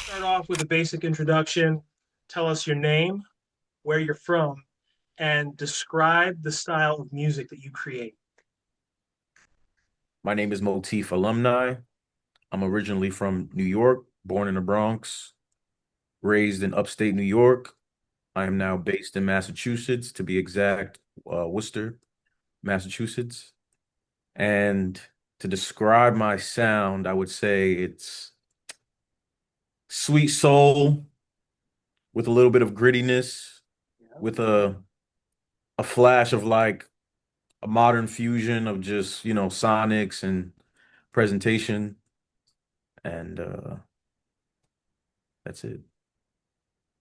Start off with a basic introduction. Tell us your name, where you're from, and describe the style of music that you create. My name is Motif Alumni. I'm originally from New York, born in the Bronx, raised in upstate New York. I am now based in Massachusetts, to be exact, Worcester, Massachusetts. And to describe my sound, I would say it's sweet soul with a little bit of grittiness, Yeah. with a flash of like a modern fusion of just, sonics and presentation. And that's it.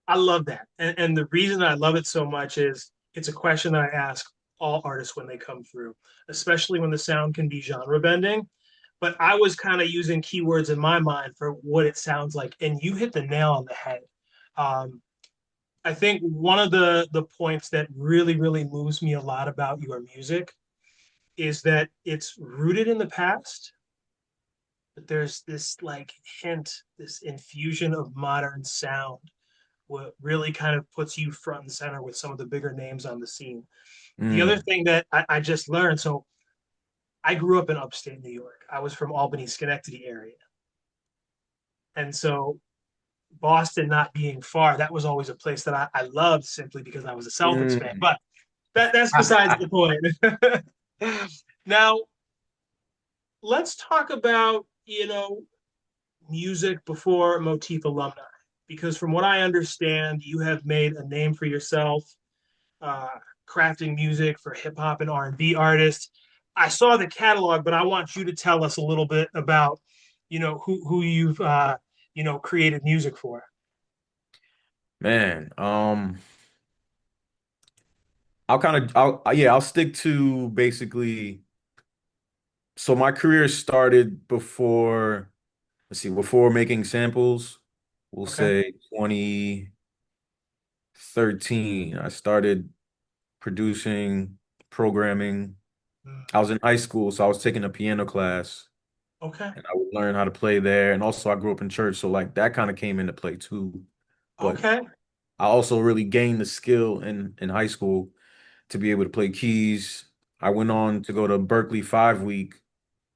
I love that. And the reason I love it so much is it's a question that I ask all artists when they come through, especially when the sound can be genre bending. But I was kind of using keywords in my mind for what it sounds like, and you hit the nail on the head. Um, I think one of the points that really moves me a lot about your music is that it's rooted in the past, but there's this like hint, this infusion of modern sound, what really kind of puts you front and center with some of the bigger names on the scene. The other Mm. thing that I just learned, so I grew up in upstate New York. I was from Albany, Schenectady area. And so Boston not being far, that was always a place that I loved simply because I was a Celtics fan. Mm. But that's besides the point. Now, let's talk about, music before Motif Alumni, because from what I understand, you have made a name for yourself, uh, crafting music for hip hop and R&B artists. I saw the catalog, but I want you to tell us a little bit about, who you've created music for. Man, I'll stick to basically. So my career started before, let's see, before making samples, we'll Okay. say 2013. I started producing, programming. I was in high school, so I was taking a piano class Okay. and I would learn how to play there. And also I grew up in church, so like that kind of came into play too. But Okay. I also really gained the skill in high school to be able to play keys. I went on to go to Berkeley 5 week,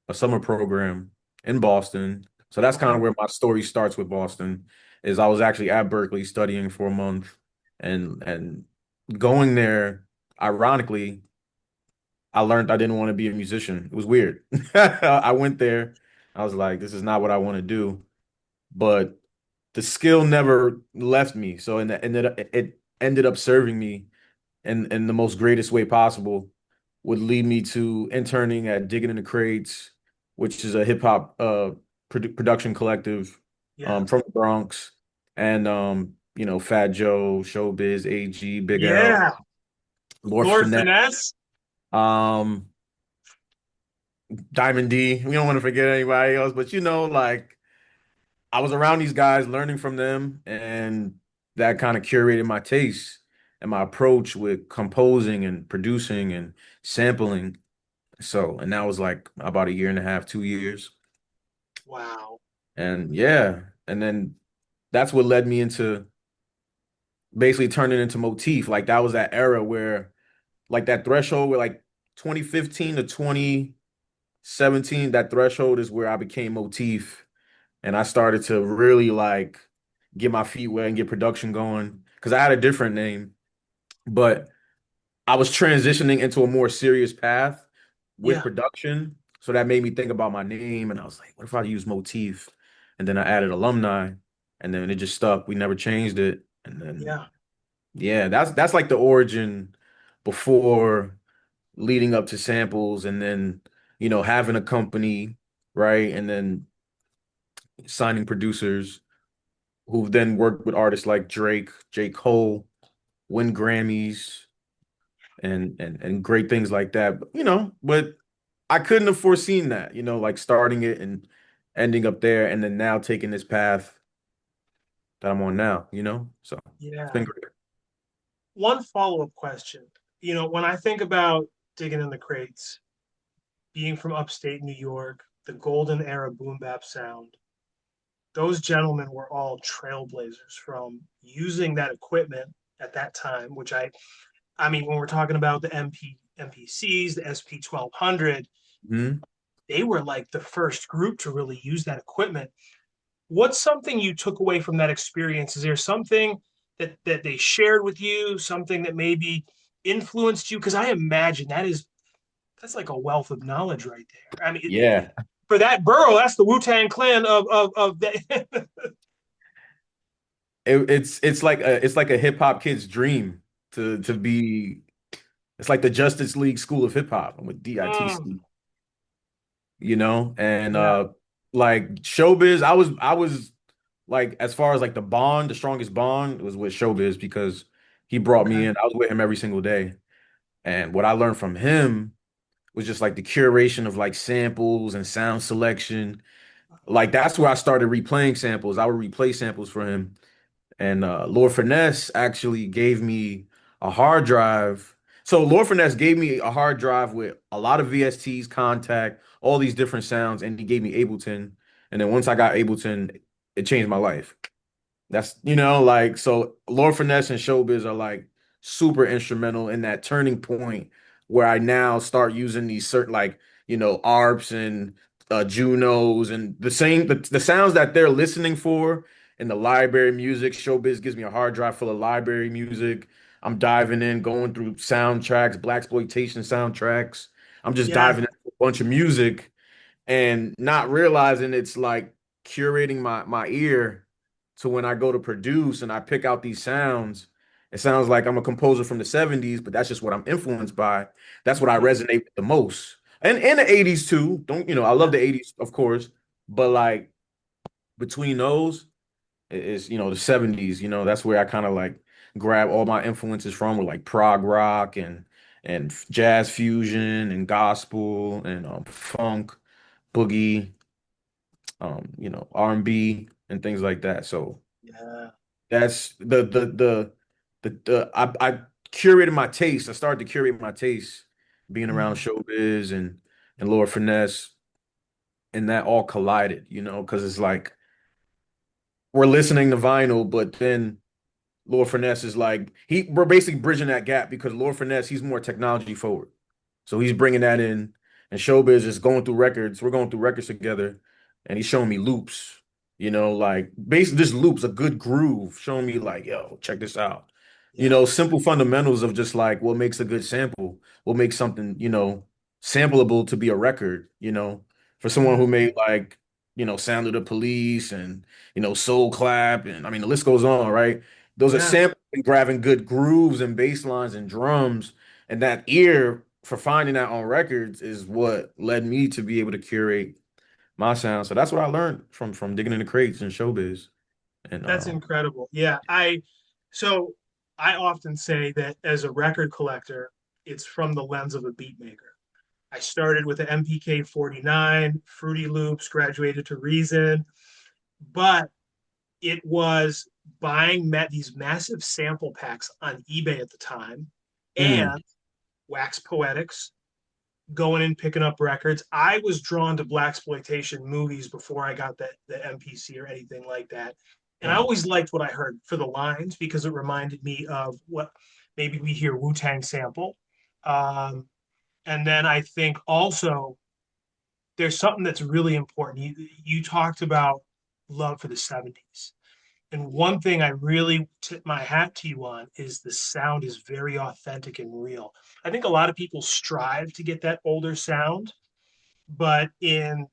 a summer program in Boston. So that's kind Okay. of where my story starts with Boston, is I was actually at Berkeley studying for a month and going there, ironically, I learned I didn't want to be a musician. It was weird. I went there, I was like, this is not what I want to do. But the skill never left me. So it ended up serving me in the most greatest way possible, would lead me to interning at Diggin in the Crates, which is a hip hop production collective Yeah. from the Bronx, and Fat Joe, Showbiz, AG, Big L, Yeah. Lord Lord Finesse, Finesse. um, Diamond D. We don't want to forget anybody else, but like I was around these guys, learning from them, and that kind of curated my taste and my approach with composing and producing and sampling. So, and that was like about a year and a half, 2 years. Wow. And yeah, and then that's what led me into basically turning into Motif. Like that was that era where like that threshold where like 2015 to 2017, that threshold is where I became Motif and I started to really like get my feet wet and get production going because I had a different name, but I was transitioning into a more serious path with Yeah. production. So that made me think about my name, and I was like, what if I use Motif? And then I added alumni, and then it just stuck. We never changed it. And then Yeah. yeah, that's like the origin before leading up to samples and then, having a company, right? And then signing producers who've then worked with artists like Drake, J. Cole, win Grammys and great things like that. But I couldn't have foreseen that, like starting it and ending up there and then now taking this path that I'm on now. So it's Yeah. been great. One follow-up question. When I think about digging in the crates, being from upstate New York, the golden era boom bap sound, those gentlemen were all trailblazers from using that equipment at that time, which I mean, when we're talking about the MPCs, the SP 1200, Mhm. they were like the first group to really use that equipment. What's something you took away from that experience? Is there something that they shared with you, something that maybe influenced you? Because I imagine that's like a wealth of knowledge right there. I mean, Yeah. for that borough, that's the Wu Tang Clan of that. It's like a hip hop kid's dream to be. It's like the Justice League School of Hip Hop with Mm, D.I.T.C. You know, and yeah. like showbiz, I was like as far as like the bond, the strongest bond was with showbiz because he brought me Okay. in. I was with him every single day, and what I learned from him was just like the curation of like samples and sound selection. Like that's where I started replaying samples. I would replay samples for him. And Lord Finesse actually gave me a hard drive. So Lord Finesse gave me a hard drive with a lot of VSTs, contact, all these different sounds, and he gave me Ableton. And then once I got Ableton, it changed my life. That's, like, so Lord Finesse and Showbiz are like super instrumental in that turning point where I now start using these certain, like, ARPs and Junos and the sounds that they're listening for in the library music. Showbiz gives me a hard drive full of library music. I'm diving in, going through soundtracks, blaxploitation soundtracks. I'm just Yeah, diving into a bunch of music and not realizing it's like curating my ear to when I go to produce and I pick out these sounds. It sounds like I'm a composer from the 70s, but that's just what I'm influenced by. That's what I mhm, resonate with the most. And in the 80s too. Don't, I love yeah, the 80s, of course, but like between those is, the 70s, that's where I kind of like grab all my influences from with like prog rock and jazz fusion and gospel and funk, boogie, R&B and things like that. So yeah. that's I curated my taste. I started to curate my taste being around Mhm. showbiz and Lord Finesse, and that all collided, because it's like we're listening to vinyl, but then Lord Finesse is like we're basically bridging that gap because Lord Finesse, he's more technology forward. So he's bringing that in, and Showbiz is going through records. We're going through records together, and he's showing me loops, like basically just loops, a good groove, showing me like, yo, check this out. Yeah. Simple fundamentals of just like what makes a good sample, what makes something, sampleable to be a record, for someone Yeah. who made like, Sound of the Police and, Soul Clap, and I mean the list goes on, right? Those are Yeah. sampling, grabbing good grooves and bass lines and drums. And that ear for finding that on records is what led me to be able to curate my sound. So that's what I learned from digging in the crates and showbiz. And That's incredible. Yeah. So I often say that as a record collector, it's from the lens of a beat maker. I started with the MPK 49, Fruity Loops, graduated to Reason, but it was buying these massive sample packs on eBay at the time mm, and Wax Poetics, going and picking up records. I was drawn to black exploitation movies before I got the MPC or anything like that. And I wow. always liked what I heard for the lines because it reminded me of what maybe we hear Wu Tang sample. Um, and then I think also there's something that's really important. You talked about love for the 70s. And one thing I really tip my hat to you on is the sound is very authentic and real. I think a lot of people strive to get that older sound, but in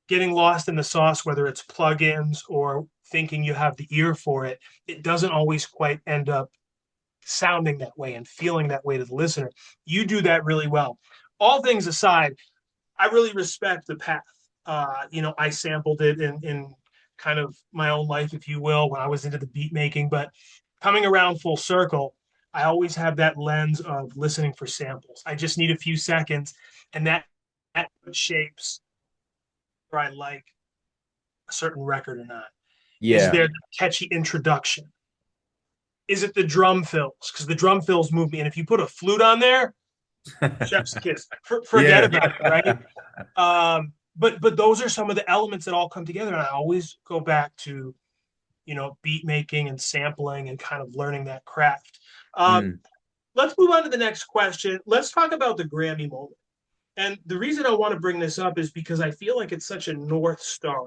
getting lost in the sauce, whether it's plugins or thinking you have the ear for it, it doesn't always quite end up sounding that way and feeling that way to the listener. You do that really well. All things aside, I really respect the path. I sampled it in kind of my own life, if you will, when I was into the beat making. But coming around full circle, I always have that lens of listening for samples. I just need a few seconds, and that shapes where I like a certain record or not. Is Yeah. there the catchy introduction? Is it the drum fills? Because the drum fills move me. And if you put a flute on there, chef's kiss. Forget Yeah. about it, right? but those are some of the elements that all come together. And I always go back to, beat making and sampling and kind of learning that craft. Uh, Mm, let's move on to the next question. Let's talk about the Grammy moment. And the reason I want to bring this up is because I feel like it's such a North Star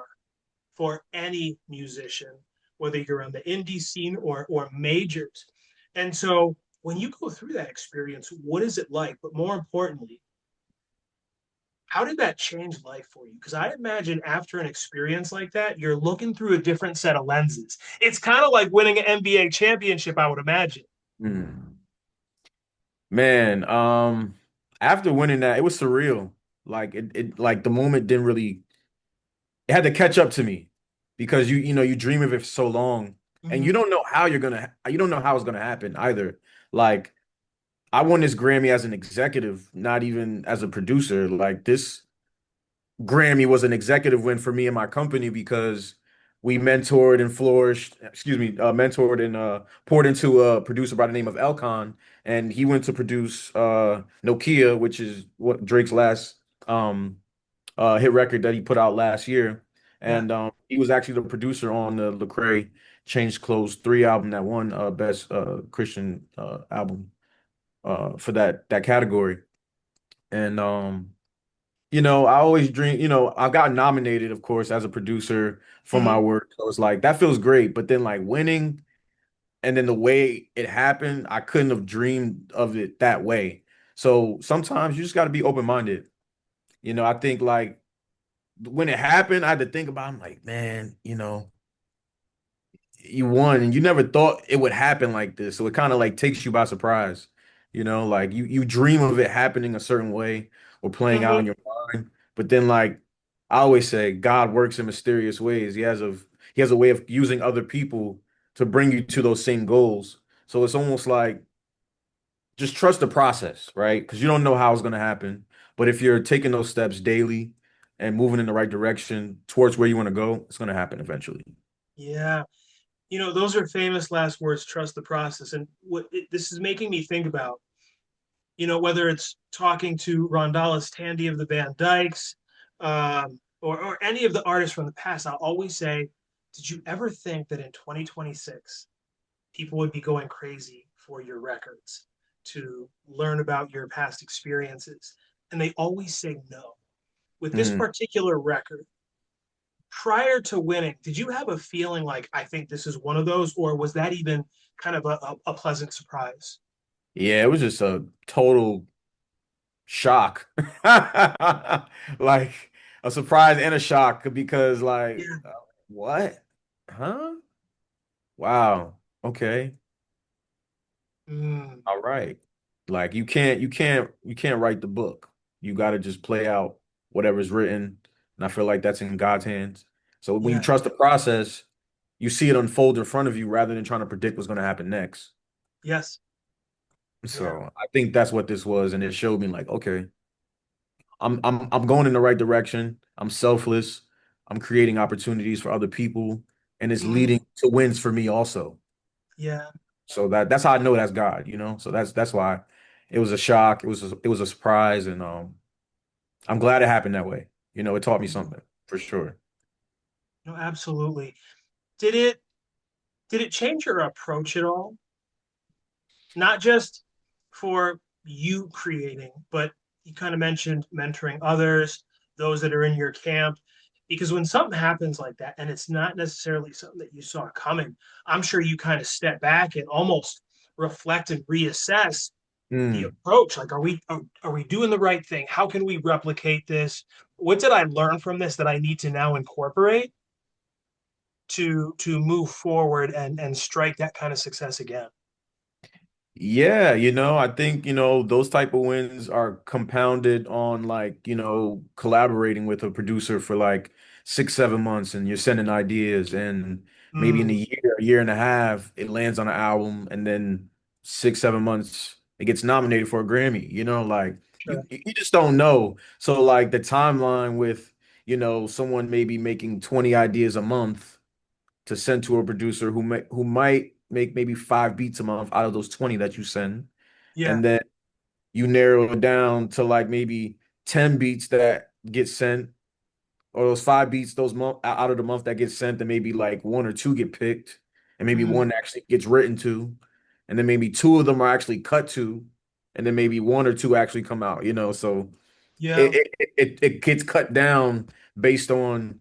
for any musician, whether you're on the indie scene or majors. And so when you go through that experience, what is it like? But more importantly, how did that change life for you? Because I imagine after an experience like that, you're looking through a different set of lenses. It's kind of like winning an NBA championship, I would imagine. mm. Man, after winning that, it was surreal. Like like the moment didn't really, it had to catch up to me because you dream of it for so long and Mm-hmm. you don't know how it's gonna happen either. Like I won this Grammy as an executive, not even as a producer. Like this Grammy was an executive win for me and my company because we mentored and flourished, mentored and poured into a producer by the name of Elcon, and he went to produce Nokia, which is what Drake's last hit record that he put out last year. Yeah, And he was actually the producer on the Lecrae Change Clothes 3 album that won best Christian album for that category. And I always dream, I got nominated, of course, as a producer for mm-hmm. my work. So it's like that feels great. But then like winning and then the way it happened, I couldn't have dreamed of it that way. So sometimes you just got to be open-minded. I think like when it happened, I had to think about, I'm like, man, you won and you never thought it would happen like this. So it kind of like takes you by surprise. Like you dream of it happening a certain way or playing out Mm-hmm. in your mind. But then like I always say, God works in mysterious ways. He has a way of using other people to bring you to those same goals. So it's almost like just trust the process, right? Because you don't know how it's gonna happen. But if you're taking those steps daily and moving in the right direction towards where you want to go, it's gonna happen eventually. Yeah. Those are famous last words, trust the process. And this is making me think about, whether it's talking to Rondalis Tandy of the band Dykes, or any of the artists from the past, I'll always say, did you ever think that in 2026, people would be going crazy for your records to learn about your past experiences? And they always say no. With this Mm. particular record, prior to winning, did you have a feeling like, I think this is one of those, or was that even kind of a pleasant surprise? Yeah, it was just a total shock. Like a surprise and a shock because like Yeah. what? Huh? Wow. Okay. Mm, All right. Like you can't write the book. You got to just play out whatever's written. And I feel like that's in God's hands. So when you yeah. trust the process, you see it unfold in front of you rather than trying to predict what's going to happen next. Yes. Yeah. So I think that's what this was, and it showed me like, okay, I'm going in the right direction. I'm selfless. I'm creating opportunities for other people, and it's Mm, leading to wins for me also. yeah. So that's how I know that's God. So that's why it was a shock. It was a surprise, and I'm glad it happened that way. It taught me Mm, something for sure. no, absolutely. Did it did it change your approach at all? Not just for you creating, but you kind of mentioned mentoring others, those that are in your camp. Because when something happens like that, and it's not necessarily something that you saw coming, I'm sure you kind of step back and almost reflect and reassess the Mm. approach. Like, are we doing the right thing? How can we replicate this? What did I learn from this that I need to now incorporate to move forward and strike that kind of success again? Yeah, I think, those type of wins are compounded on like, collaborating with a producer for like 6, 7 months and you're sending ideas and maybe in Mm, a year and a half, it lands on an album and then 6, 7 months, it gets nominated for a Grammy, like sure. you just don't know. So like the timeline with, someone maybe making 20 ideas a month to send to a producer who might make maybe 5 beats a month out of those 20 that you send, Yeah. and then you narrow it down to like maybe 10 beats that get sent, or those 5 beats, those month out of the month that get sent, then maybe like one or two get picked, and maybe Mm, one actually gets written to, and then maybe two of them are actually cut to, and then maybe one or two actually come out, so yeah, it gets cut down based on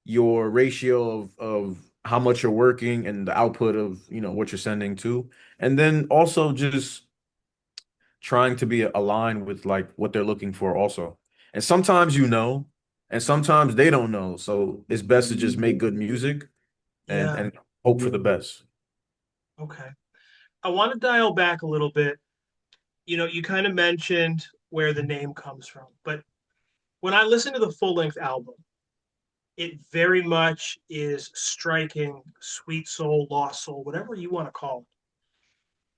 your ratio of how much you're working and the output of, what you're sending to. And then also just trying to be aligned with like what they're looking for also. And sometimes and sometimes they don't know. So it's best to just make good music and yeah. hope for the best. Okay. I want to dial back a little bit. You kind of mentioned where the name comes from, but when I listen to the full length album, it very much is striking, sweet soul, lost soul, whatever you want to call it.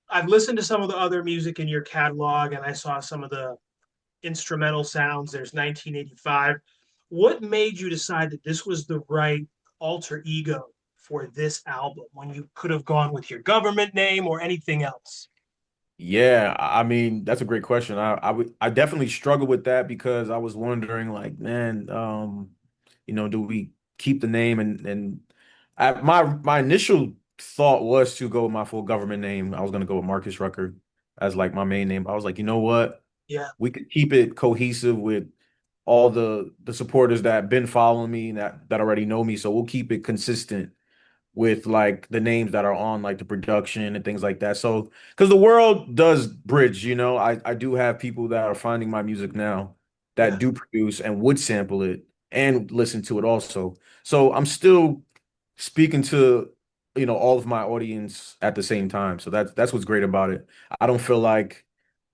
I've listened to some of the other music in your catalog and I saw some of the instrumental sounds. There's 1985. What made you decide that this was the right alter ego for this album when you could have gone with your government name or anything else? Yeah, I mean, that's a great question. I definitely struggle with that because I was wondering like, man, do we keep the name my initial thought was to go with my full government name. I was gonna go with Marcus Rucker as like my main name. I was like, you know what? Yeah, We could keep it cohesive with all the supporters that have been following me and that already know me. So we'll keep it consistent with like the names that are on like the production and things like that. So because the world does bridge, I do have people that are finding my music now that yeah. do produce and would sample it and listen to it also. So I'm still speaking to all of my audience at the same time. So that's what's great about it. I don't feel like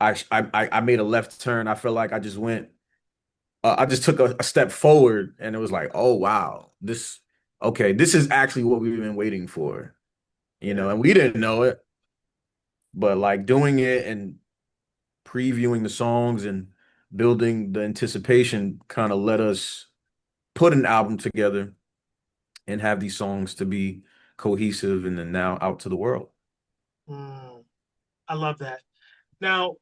I made a left turn. I feel like I just took a step forward and it was like, oh wow, okay, this is actually what we've been waiting for, Yeah. and we didn't know it, but like doing it and previewing the songs and building the anticipation kind of let us put an album together and have these songs to be cohesive and then now out to the world. Mm, I love that. Now,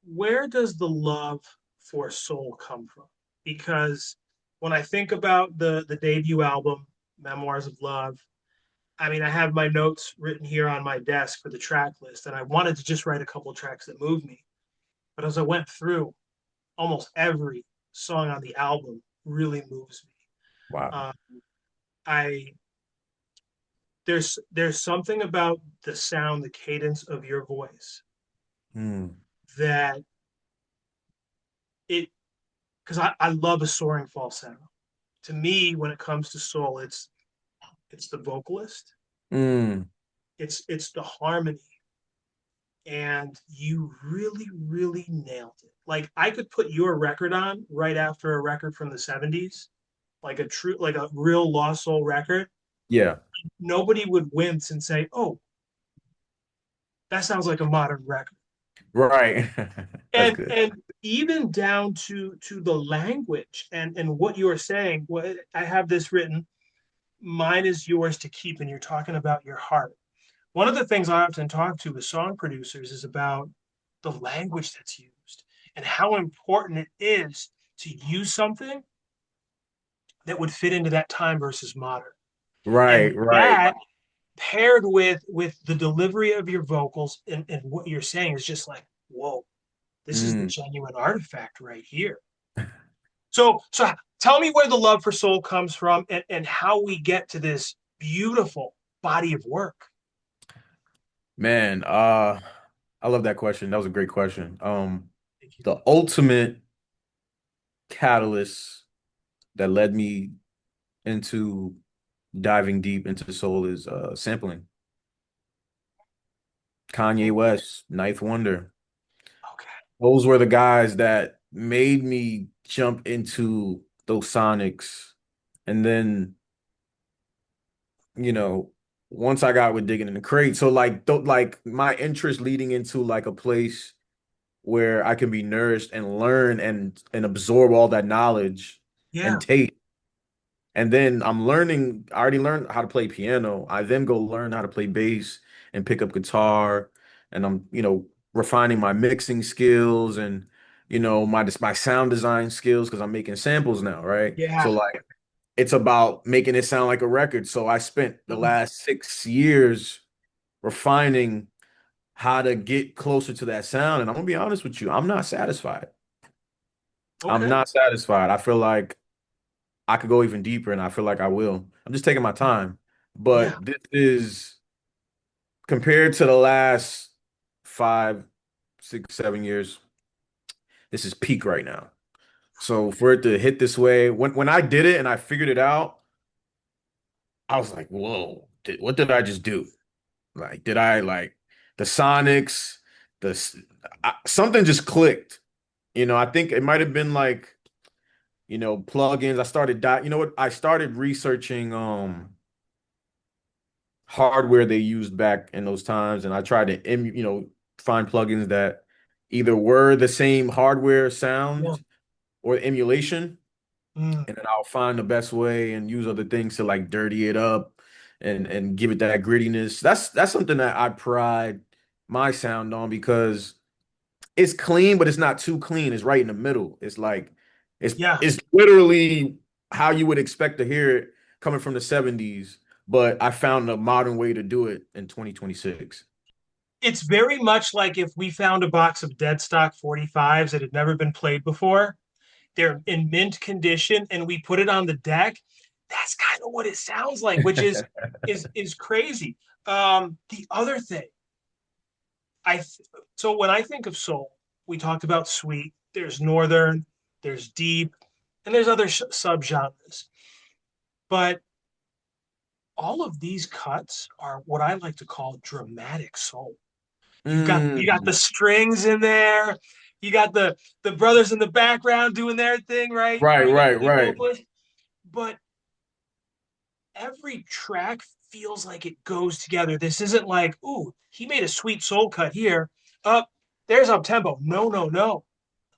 where does the love for soul come from? Because when I think about the debut album, Memoirs of Love, I mean, I have my notes written here on my desk for the track list, and I wanted to just write a couple of tracks that moved me. But as I went through, almost every song on the album really moves me. Wow. Uh, I there's something about the sound, the cadence of your voice Mm, that it because I love a soaring falsetto. To me, when it comes to soul, it's the vocalist, mm, it's the harmony, and you really, really nailed it. Like I could put your record on right after a record from the 70s, like a real lost soul record. yeah, Nobody would wince and say, "Oh, that sounds like a modern record." right. That's good. And even down to the language and what you are saying. What I have this written, mine is yours to keep, and you're talking about your heart. One of the things I often talk to with song producers is about the language that's used and how important it is to use something that would fit into that time versus modern. And Right, right. that paired with the delivery of your vocals and what you're saying is just like, whoa, this is the Mm. genuine artifact right here. So tell me where the love for soul comes from and how we get to this beautiful body of work. Man, I love that question. That was a great question. Thank you. The ultimate catalyst that led me into diving deep into soul is sampling. Kanye West, Ninth Wonder. Okay. Those were the guys that made me jump into those sonics. And then, you know, once I got with digging in the crate, so like my interest leading into like a place where I can be nourished and learn and absorb all that knowledge Yeah. and take. And then I already learned how to play piano. I then go learn how to play bass and pick up guitar. And I'm, refining my mixing skills and, my sound design skills because I'm making samples now, right? Yeah. So like it's about making it sound like a record. So I spent the Mm. last 6 years refining how to get closer to that sound. And I'm gonna be honest with you, I'm not satisfied. I'm Okay. not satisfied. I feel like I could go even deeper, and I feel like I will. I'm just taking my time. Yeah. But this is compared to the last 5, 6, 7 years, this is peak right now. So for it to hit this way, when I did it and I figured it out, I was like, whoa, what did I just do? Like, did I like the Sonics, something just clicked. I think it might have been like, plugins. You know what? I started researching hardware they used back in those times, and I tried to find plugins that either were the same hardware Yeah. sound or emulation, Mm. and then I'll find the best way and use other things to like dirty it up and give it that grittiness. That's something that I pride my sound on because it's clean, but it's not too clean. It's right in the middle. It's like it's Yeah. it's literally how you would expect to hear it coming from the 70s, but I found a modern way to do it in 2026. It's very much like if we found a box of dead stock 45s that had never been played before. They're in mint condition, and we put it on the deck. That's kind of what it sounds like, which is crazy. The other thing, I so when I think of soul, we talked about sweet. There's northern, there's deep, and there's other subgenres. But all of these cuts are what I like to call dramatic soul. You got the Mm, strings in there. You got the brothers in the background doing their thing, right? right, Bringing right, in the right. vocalist. But every track feels like it goes together. This isn't like, ooh, he made a sweet soul cut here. Up, there's up tempo. No, no, no.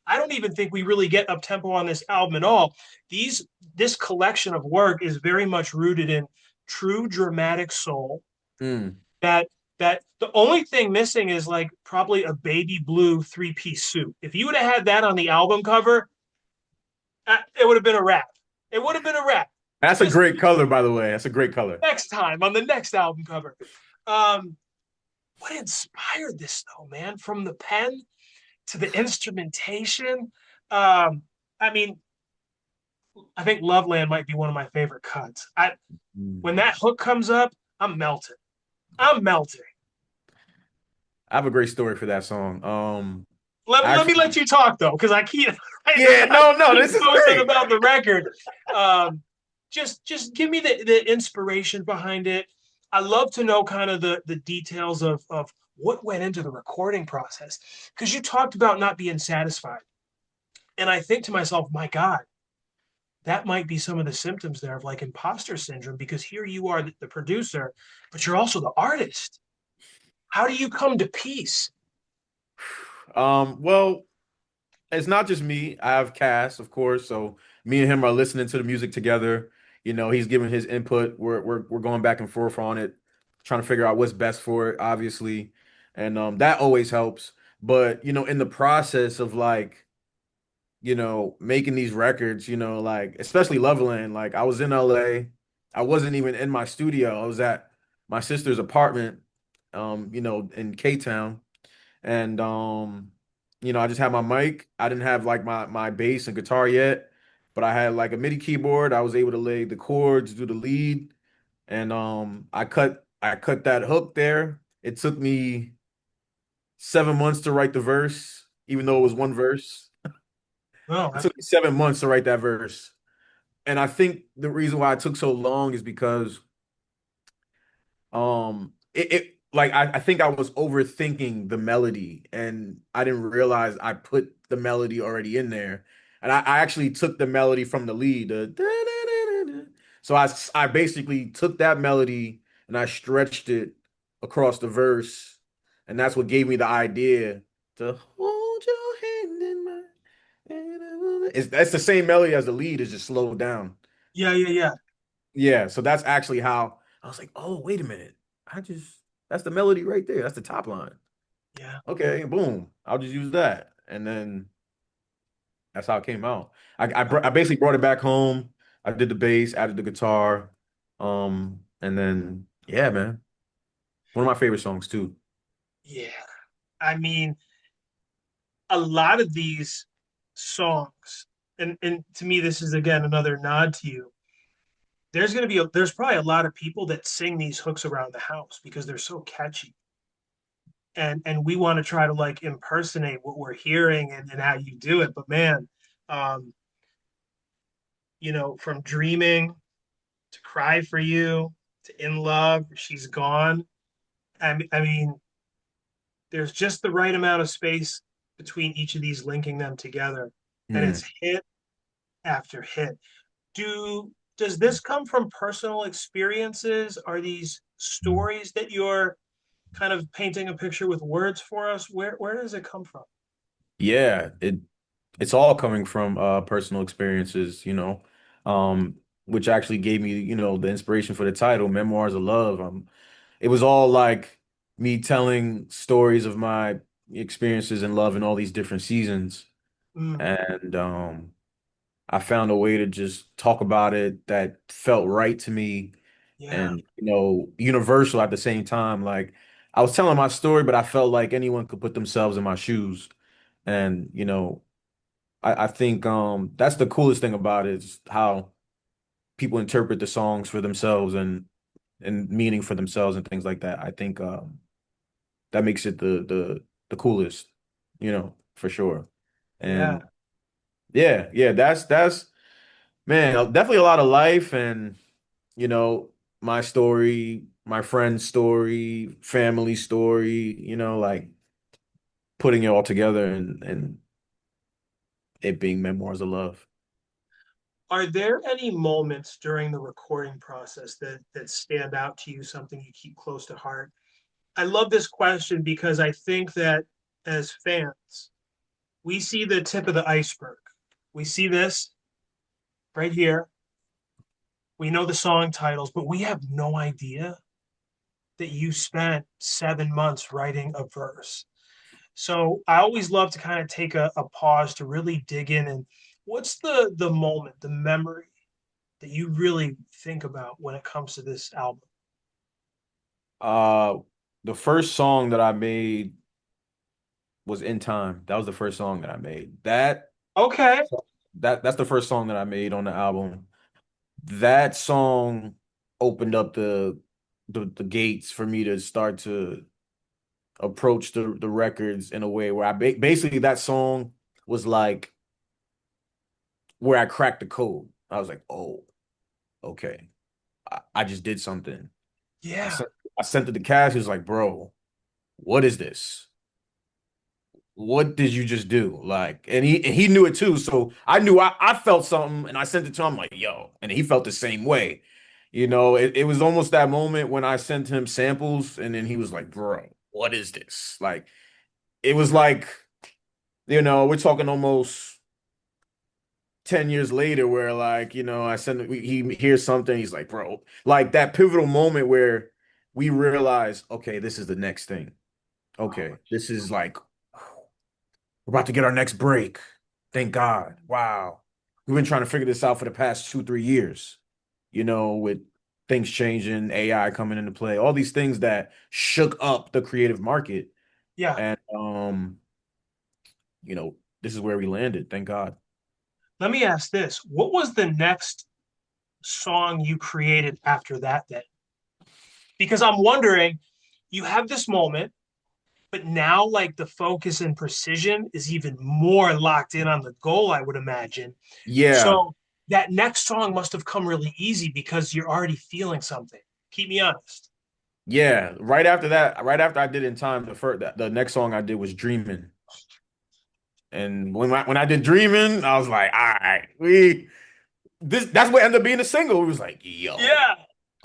I don't even think we really get up tempo on this album at all. This collection of work is very much rooted in true dramatic soul. Mm. That that the only thing missing is like probably a baby blue three-piece suit. If you would have had that on the album cover, it would have been a wrap. It would have been a wrap. That's a Just great color, by the way. That's a great color. next time on the next album cover. Um, what inspired this though, man? From the pen to the instrumentation. Um, I mean, I think Loveland might be one of my favorite cuts. Mm. When that hook comes up, I'm melting. I'm melting. I have a great story for that song. Let me Actually, let you talk though, because yeah, I no, keep this is posting great. about the record. Um, just give me the inspiration behind it. I love to know kind of the details of what went into the recording process, because you talked about not being satisfied, and I think to myself, my God, that might be some of the symptoms there of like imposter syndrome, because here you are the producer, but you're also the artist. How do you come to peace? Well, it's not just me. I have Cass, of course. So me and him are listening to the music together. He's giving his input. We're going back and forth on it, trying to figure out what's best for it, obviously. And that always helps. But in the process of like, making these records, like especially Loveland, like I was in LA. I wasn't even in my studio. I was at my sister's apartment, in K-Town. And I just had my mic. I didn't have like my bass and guitar yet, but I had like a MIDI keyboard. I was able to lay the chords, do the lead, and I cut that hook there. It took me 7 months to write the verse, even though it was one verse. Well, It took me 7 months to write that verse. And I think the reason why it took so long is because it like I think I was overthinking the melody and I didn't realize I put the melody already in there. And I actually took the melody from the lead. So I basically took that melody and I stretched it across the verse. And that's what gave me the idea to hold your hand in mine. That's the same melody as the lead, is just slowed down. yeah, yeah, yeah, Yeah, so that's actually how I was like, oh, wait a minute. That's the melody right there. That's the top line. yeah. Okay, boom. I'll just use that. And then, That's how it came out. I basically brought it back home. I did the bass, added the guitar, and then yeah, man, one of my favorite songs too. Yeah. I mean, a lot of these songs, and to me, this is again another nod to you. There's probably a lot of people that sing these hooks around the house because they're so catchy. And we want to try to like impersonate what we're hearing and how you do it. But man, um, from dreaming to cry for you to in love, she's gone. I mean, there's just the right amount of space between each of these linking them together, and Hmm. it's hit after hit. Does this come from personal experiences? Are these stories that you're kind of painting a picture with words for us? Where does it come from? Yeah, it's all coming from personal experiences, um, which actually gave me, the inspiration for the title, Memoirs of Love. It was all like me telling stories of my experiences in love in all these different seasons. Mm, And I found a way to just talk about it that felt right to me yeah, and, universal at the same time. Like I was telling my story, but I felt like anyone could put themselves in my shoes. And, I think that's the coolest thing about it is how people interpret the songs for themselves and meaning for themselves and things like that. I think that makes it the coolest, for sure. yeah. And yeah, yeah, that's man, definitely a lot of life and you know, my story, my friend's story, family story, like putting it all together and it being memoirs of love. Are there any moments during the recording process that stand out to you, something you keep close to heart? I love this question because I think that as fans, we see the tip of the iceberg. We see this right here. We know the song titles, but we have no idea that you spent 7 months writing a verse. So I always love to kind of take a pause to really dig in and what's the moment, the memory that you really think about when it comes to this album? Uh, the first song that I made was In Time. That was the first song that I made. Okay. That's the first song that I made on the album. That song opened up the gates for me to start to approach the records in a way where basically that song was like where I cracked the code. I was like, oh, okay, I just did something. I Yeah. sent I sent it to Cash. He was like, bro, what is this? What did you just do? Like, and he knew it too. So I knew I felt something and I sent it to him like, yo, and he felt the same way. It was almost that moment when I sent him samples and then he was like, bro, what is this? Like, it was like, we're talking almost 10 years later where like, I send he hears something, he's like, bro, like that pivotal moment where we realize, okay, this is the next thing. Okay, this is like we're about to get our next break. Thank God. Wow. We've been trying to figure this out for the past 2, 3 years, with things changing, AI coming into play, all these things that shook up the creative market. Yeah. And you know, this is where we landed. Thank God. Let me ask this. What was the next song you created after that then? Because I'm wondering, you have this moment, but now like the focus and precision is even more locked in on the goal, I would imagine. Yeah. So that next song must have come really easy because you're already feeling something. Keep me honest. Yeah. Right after that, right after I did In Time, the next song I did was Dreaming. And when I did Dreaming, I was like, all right, that's what ended up being a single. It was like, yo, Yeah.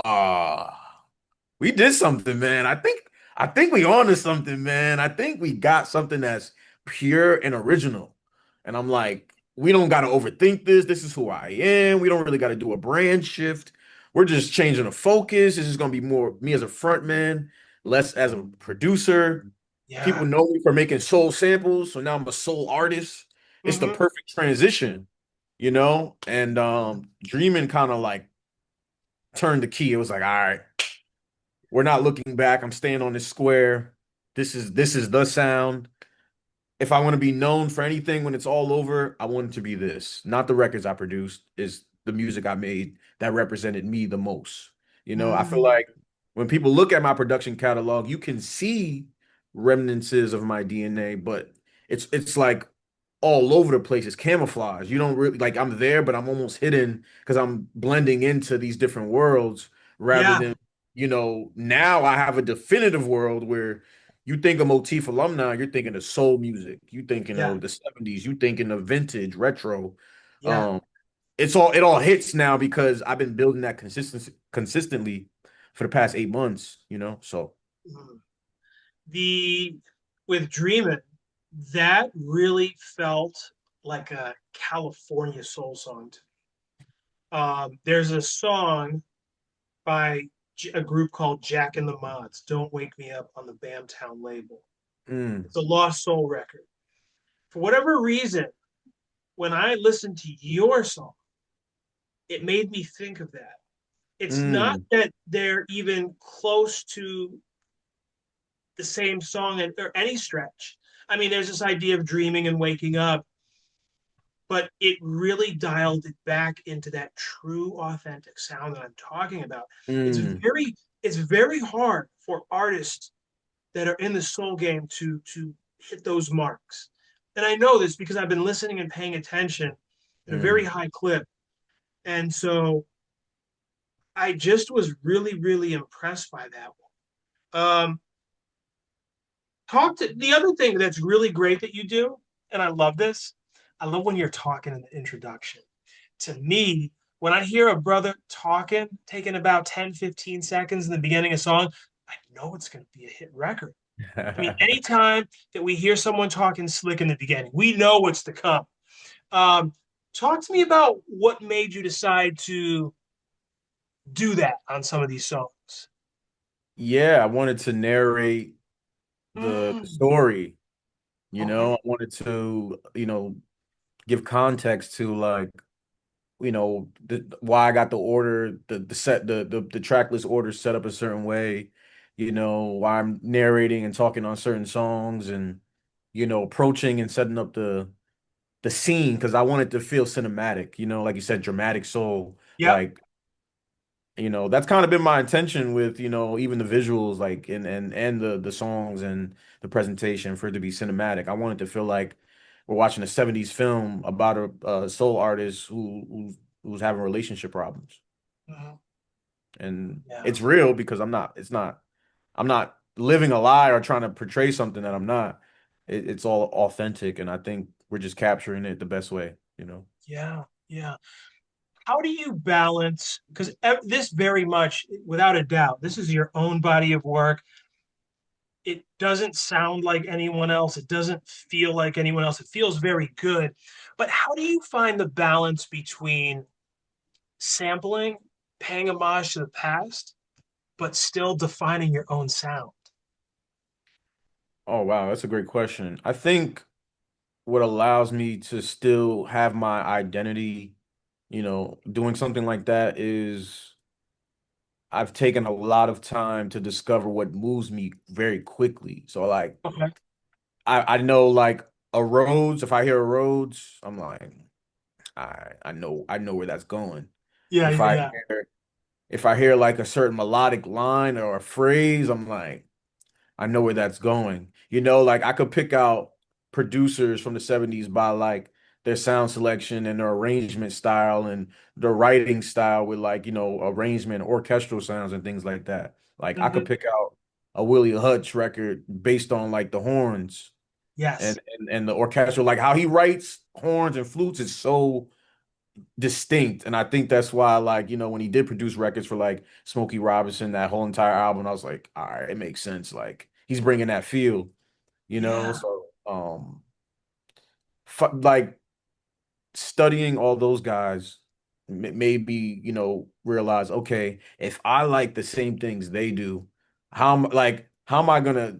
uh we did something, man. I think we on to something, man. I think we got something that's pure and original. And I'm like, we don't got to overthink this. This is who I am. We don't really got to do a brand shift. We're just changing the focus. This is gonna be more me as a front man, less as a producer. Yeah. People know me for making soul samples, so now I'm a soul artist. it's the Hmm. perfect transition, and dreaming kind of like turned the key. It was like, all right, we're not looking back. I'm staying on this square. This is the sound. If I want to be known for anything when it's all over, I want it to be this. Not the records I produced, is the music I made that represented me the most. I feel Hmm. like when people look at my production catalog, you can see remnants of my DNA, but it's like all over the place. It's camouflage. You don't really like I'm there, but I'm almost hidden because I'm blending into these different worlds rather Yeah, than, now I have a definitive world where you think of Motif Alumni, you're thinking of soul music. You thinking yeah, of the 70s, you thinking of vintage, retro. yeah. Um, it all hits now because I've been building that consistency consistently for the past 8 months. So Mhm. The with Dreamin', that really felt like a California soul song. There's a song by a group called Jack and the Mods, "Don't Wake Me Up" on the Bamtown label. mm, It's a Lost Soul record. For whatever reason, when I listened to your song, it made me think of that. It's not mm, that they're even close to the same song or any stretch. I mean, there's this idea of dreaming and waking up, but it really dialed it back into that true, authentic sound that I'm talking about. It's mm, very, it's very hard for artists that are in the soul game to hit those marks. And I know this because I've been listening and paying attention at a very mm. high clip. And so I just was really, really impressed by that one. Talk to the other thing that's really great that you do, and I love this. I love when you're talking in the introduction. To me, when I hear a brother talking, taking about 10, 15 seconds in the beginning of a song, I know it's going to be a hit record. I mean, anytime that we hear someone talking slick in the beginning, we know what's to come. Um, Talk to me about what made you decide to do that on some of these songs. Yeah, I wanted to narrate the Mm, story. okay. I wanted to, give context to like, why I got the order, the set, the track list order set up a certain way, why I'm narrating and talking on certain songs and, approaching and setting up the scene because I wanted to feel cinematic, like you said, dramatic soul. Yep. Like, that's kind of been my intention with, even the visuals, like and the songs and the presentation for it to be cinematic. I wanted to feel like we're watching a 70s film about a soul artist who's having relationship problems. Mhm. And Yeah. it's real because I'm not living a lie or trying to portray something that I'm not. It's all authentic, and I think we're just capturing it the best way. Yeah. Yeah. How do you balance? Because this very much, without a doubt, this is your own body of work. It doesn't sound like anyone else. It doesn't feel like anyone else. It feels very good. But how do you find the balance between sampling, paying homage to the past, but still defining your own sound? Oh wow, that's a great question. I think what allows me to still have my identity, doing something like that is I've taken a lot of time to discover what moves me very quickly. So like Okay. I know like a Rhodes, if I hear a Rhodes, I'm like, I know where that's going. Yeah. If Yeah. I Yeah. if I hear like a certain melodic line or a phrase, I'm like, I know where that's going. Like I could pick out producers from the 70s by like their sound selection and their arrangement style and their writing style with like, arrangement, orchestral sounds and things like that. Like I could Hmm. pick out a Willie Hutch record based on like the horns Yes. and the orchestral, like how he writes horns and flutes is so distinct. And I think that's why, like, when he did produce records for like Smokey Robinson, that whole entire album, I was like, all right, it makes sense. Like, he's bringing that feel, Yeah. so, like studying all those guys made me, realize, okay, if I like the same things they do, how am I gonna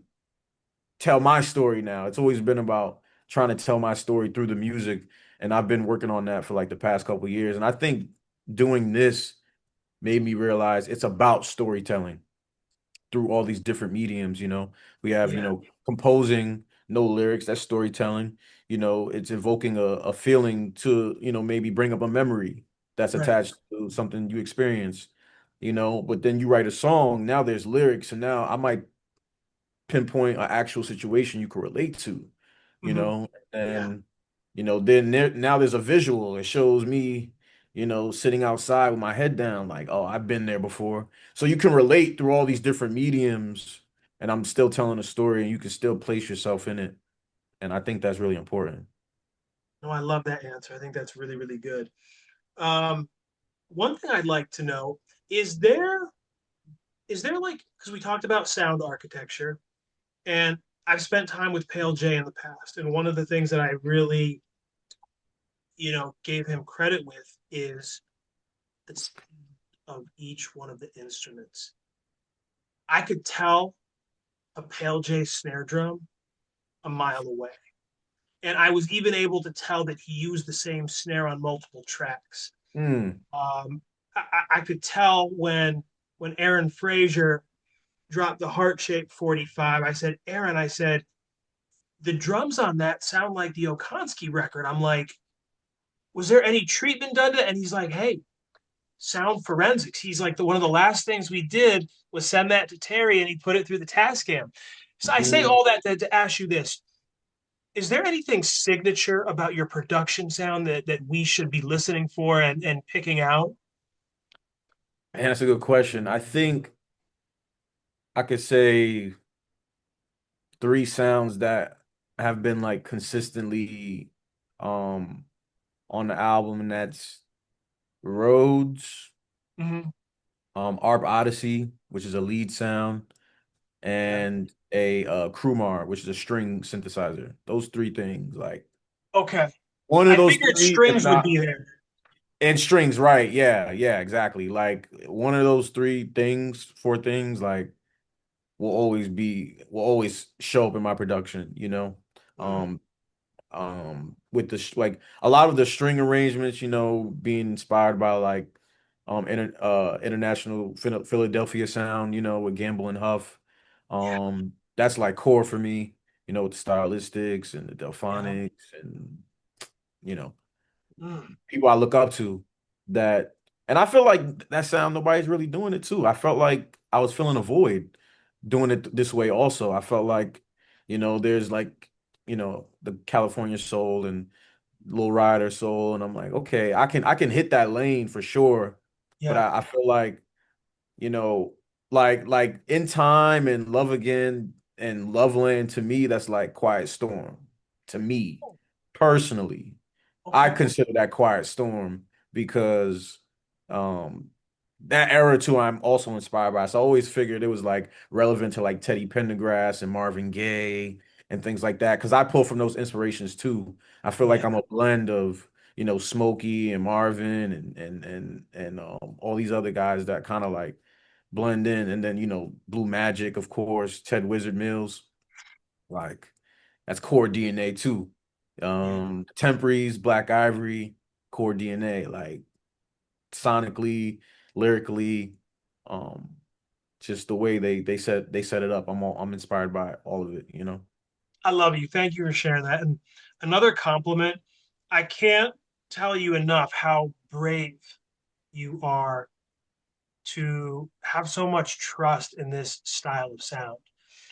tell my story now? It's always been about trying to tell my story through the music. And I've been working on that for like the past couple of years. And I think doing this made me realize it's about storytelling through all these different mediums, you know. We have, Yeah, composing, no lyrics, that's storytelling. It's evoking a feeling to, maybe bring up a memory that's right. attached to something you experience, but then you write a song, now there's lyrics, and now I might pinpoint an actual situation you could relate to, Hmm. Yeah. and then now there's a visual. It shows me, sitting outside with my head down, like, oh, I've been there before. So you can relate through all these different mediums, and I'm still telling a story, and you can still place yourself in it. And I think that's really important. No, I love that answer. I think that's really, really good. Um, One thing I'd like to know is there like, because we talked about sound architecture, and I've spent time with Pale J in the past, and one of the things that I really, gave him credit with is the speed of each one of the instruments. I could tell a Pale J snare drum a mile away. And I was even able to tell that he used the same snare on multiple tracks. Mm. I could tell when Aaron Frazier dropped the heart shape 45. I said, Aaron, I said, the drums on that sound like the Okonski record. I'm like, was there any treatment done to it? And he's like, hey, sound forensics. He's like, one of the last things we did was send that to Terry and he put it through the Tascam. So I say Mm. all that to ask you this. Is there anything signature about your production sound that we should be listening for and picking out? Man, that's a good question. I think I could say three sounds that have been like consistently um on the album, and that's Rhodes, Mm-hmm. Arp Odyssey, which is a lead sound, Okay. and a Krumar, which is a string synthesizer. Those three things, like Okay. one of I those figured three, if strings would not, be there. and strings, right? Yeah, yeah, exactly. Like one of those three things, four things, like will always show up in my production, Mm, Um, with the like a lot of the string arrangements, being inspired by like international Philadelphia sound, with Gamble and Huff. yeah. That's like core for me, with the stylistics and the Yeah. Delphonics and you know Mm, people I look up to that. And I feel like that sound nobody's really doing it too. I felt like I was filling a void doing it this way also. I felt like, there's like, the California soul and Low Rider soul, and I'm like, okay, I can hit that lane for sure. But yeah. I feel like, you know, like In Time and Love Again and Loveland, to me, that's like Quiet Storm. To me, personally, I Okay. consider that Quiet Storm because um that era too I'm also inspired by. So I always figured it was like relevant to like Teddy Pendergrass and Marvin Gaye and things like that. Cause I pull from those inspirations too. I feel like Yeah. I'm a blend of, Smokey and Marvin and all these other guys that kind of like blend in. And then, Blue Magic, of course, Ted Wizard Mills, like that's core DNA too. Yeah. Temperies, Black Ivory, core DNA, like sonically, lyrically, um, just the way they set it up. I'm inspired by all of it. I love you. Thank you for sharing that. And another compliment, I can't tell you enough how brave you are to have so much trust in this style of sound.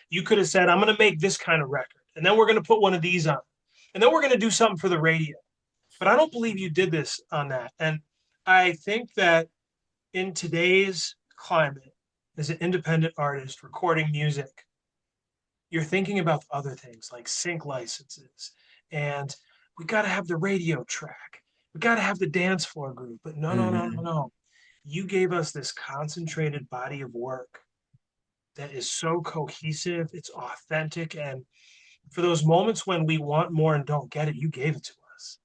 You could have said, I'm going to make this kind of record, and then we're going to put one of these on, and then we're going to do something for the radio. But I don't believe you did this on that. And I think that in today's climate, as an independent artist recording music, you're thinking about other things like sync licenses, and we got to have the radio track. We got to have the dance floor group. But no, no, no, no, Hmm. no. You gave us this concentrated body of work that is so cohesive, it's authentic. And for those moments when we want more and don't get it, you gave it to us.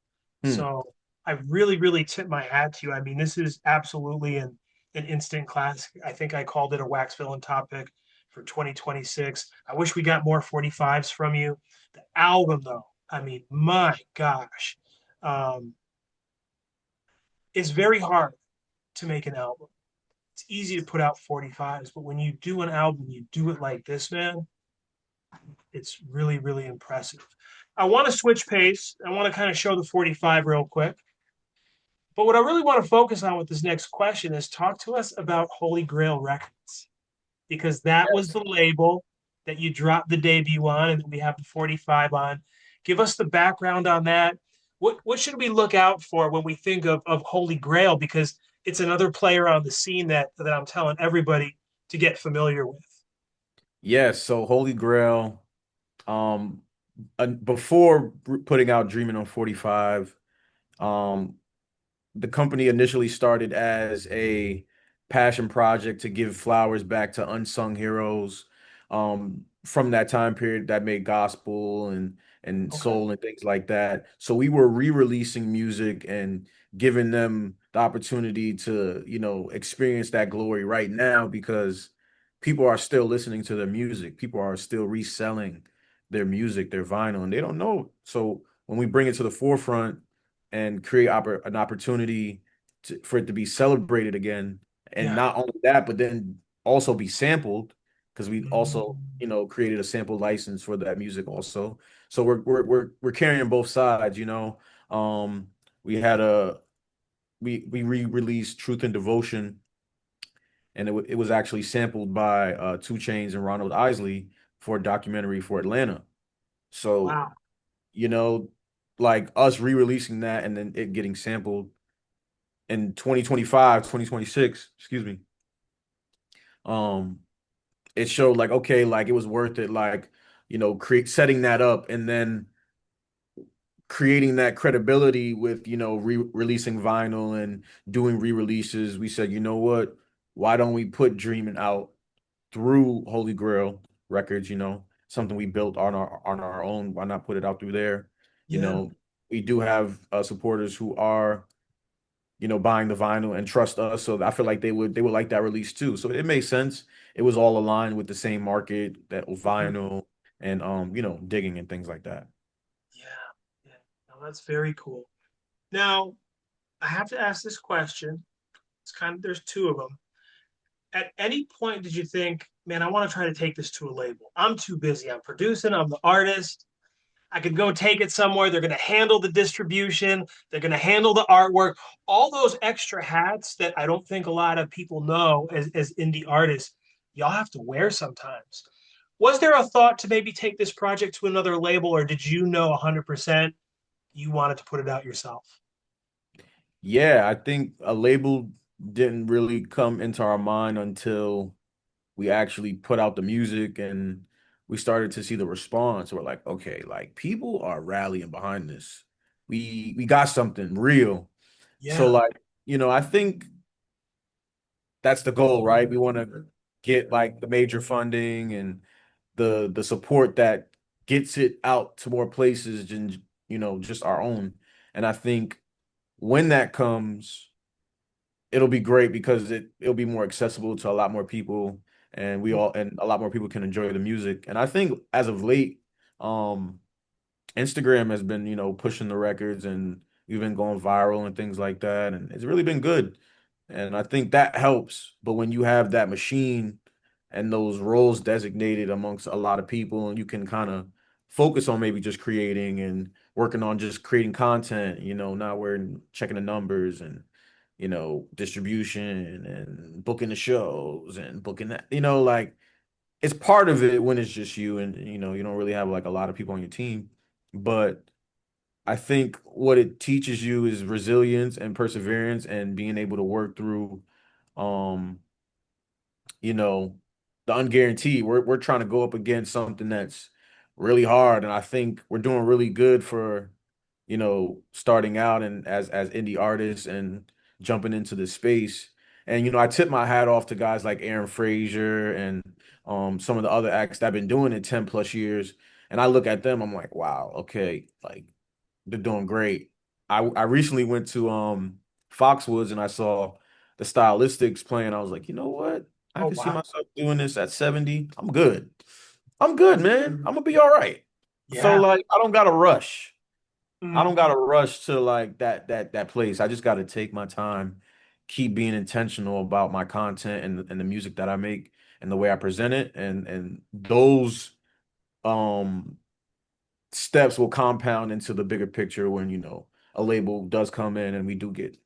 Hmm. So I really, really tip my hat to you. I mean, this is absolutely an instant classic. I think I called it a Waxvillain topic for 2026. I wish we got more 45s from you. The album, though, I mean, my gosh, um, it's very hard to make an album. It's easy to put out 45s, but when you do an album, you do it like this, man. It's really, really impressive. I want to switch pace. I want to kind of show the 45 real quick. But what I really want to focus on with this next question is talk to us about Holy Grail Records, because that was Yes. the label that you dropped the debut on, and we have the 45 on. Give us the background on that. What should we look out for when we think of Holy Grail? Because it's another player on the scene that I'm telling everybody to get familiar with. Yes, so Holy Grail, um, before putting out Dreaming on 45, um, the company initially started as a passion project to give flowers back to unsung heroes from that time period that made gospel and Okay. soul and things like that. So we were re-releasing music and giving them the opportunity to, experience that glory right now because people are still listening to their music. People are still reselling their music, their vinyl, and they don't know. So when we bring it to the forefront and create an opportunity for it to be celebrated again. And Yeah. not only that, but then also be sampled because we also, Mm. created a sample license for that music also. So we're carrying both sides. Um, we had a we re-released Truth and Devotion, and it was actually sampled by 2 Chainz and Ronald Isley for a documentary for Atlanta. So, Wow. you know, like us re-releasing that and then it getting sampled in 2025, 2026, excuse me, um, it showed like, okay, like it was worth it, like, create setting that up and then creating that credibility with, releasing vinyl and doing re-releases. We said, you know what? Why don't we put Dreaming out through Holy Grail Records, something we built on our own. Why not put it out through there? You Yeah. know, we do have supporters who are buying the vinyl and trust us. So I feel like they would like that release too. So it made sense. It was all aligned with the same market that was Mhm. vinyl and digging and things like that. Yeah. Yeah. No, that's very cool. Now, I have to ask this question. It's kind of there's two of them. At any point did you think, man, I want to try to take this to a label? I'm too busy. I'm producing, I'm the artist. I could go take it somewhere. They're going to handle the distribution, they're going to handle the artwork, all those extra hats that I don't think a lot of people know as indie artists, y'all have to wear sometimes. Was there a thought to maybe take this project to another label, or did you know 100% you wanted to put it out yourself? Yeah, I think a label didn't really come into our mind until we actually put out the music and we started to see the response. We're like, okay, like people are rallying behind this. We got something real. So Yeah. like, I think that's the goal, right? We want to get like the major funding and the support that gets it out to more places than just our own. And I think when that comes, it'll be great because it'll be more accessible to a lot more people and a lot more people can enjoy the music. And I think as of late, um Instagram has been, pushing the records and we've been going viral and things like that. And it's really been good. And I think that helps. But when you have that machine and those roles designated amongst a lot of people, and you can kind of focus on maybe just creating and working on just creating content, not worrying, checking the numbers and, distribution and booking the shows and booking that, like it's part of it when it's just you and you don't really have like a lot of people on your team. But I think what it teaches you is resilience and perseverance and being able to work through um you know the unguaranteed. We're trying to go up against something that's really hard and I think we're doing really good for starting out and as indie artists and jumping into the space. And I tip my hat off to guys like Aaron Frazier and some of the other acts that have been doing it 10 plus years. And I look at them, I'm like, wow, okay, like they're doing great. I recently went to Foxwoods and I saw the Stylistics playing. I was like, you know what? I Oh, can see wow. myself doing this at 70. I'm good. I'm good, man. I'm gonna be all right. So Yeah. like I don't gotta rush. I Mm, don't gotta rush to like that place. I just gotta take my time, keep being intentional about my content and the music that I make and the way I present it. And those um steps will compound into the bigger picture when, a label does come in and we do get,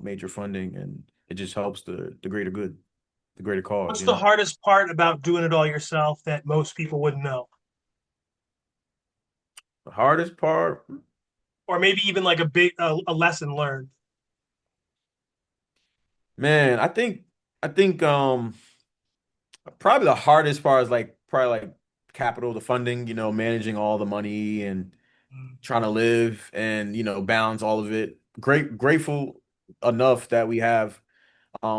major funding and it just helps the greater good, the greater cause, what's the hardest part about doing it all yourself that most people wouldn't know? The hardest part, Or maybe even like a lesson learned. man, I think probably the hardest part is like probably like capital, the funding, managing all the money and Mm, trying to live and balance all of it. Grateful enough that we have.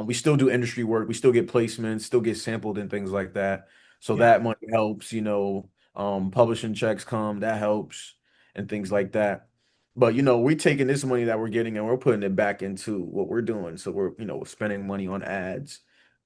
We still do industry work. We still get placements, still get sampled and things like that. So yeah, that money helps, publishing checks come, that helps and things like that. But we're taking this money that we're getting and we're putting it back into what we're doing. So we're, spending money on ads,